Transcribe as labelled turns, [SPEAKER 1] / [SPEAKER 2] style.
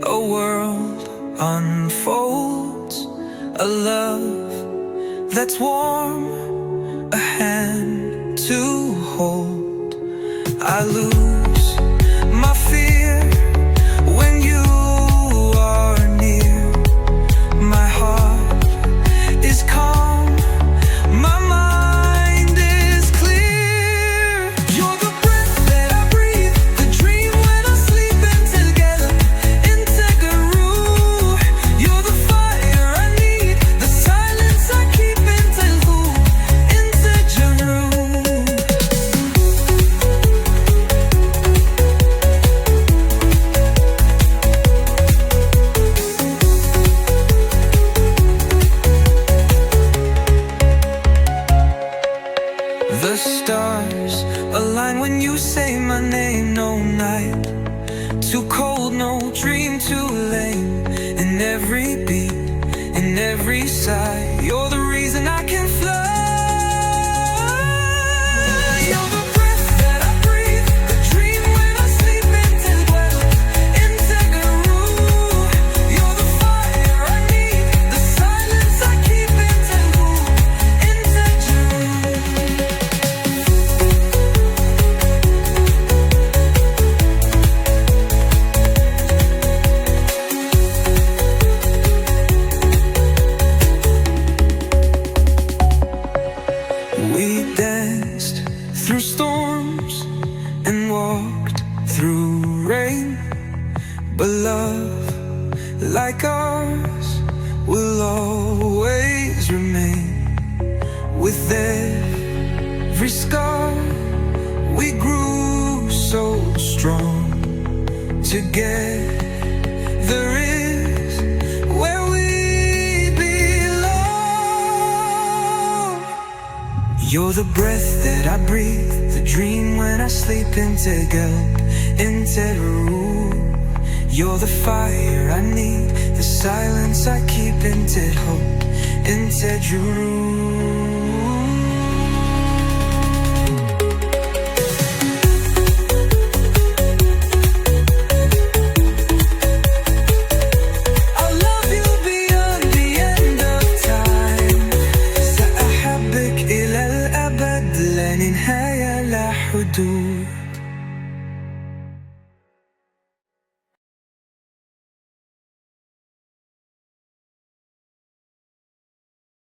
[SPEAKER 1] a world unfolds, a love that's warm, a hand to hold. I lose my fear when you are near. My heart is calm, my mind is clear. You're the breath that I breathe, the dream when I sleep in together, integral. You're the fire I need, the silence I keep integral, integral. The stars align when you say my name. No night too cold, no dream too lame. In every beat, in every sigh, you're the reason I can fly. You're the breath that I breathe, the dream when I sleep in together, integral. You're the fire I need, the silence I keep integral, integral. We danced through storms and walked through rain, but love like ours will always remain. With every scar we grew so strong. Together is where we belong. You're the breath that I breathe, the dream when I sleep integral, integral. You're the fire I need, the silence I keep integral, integral.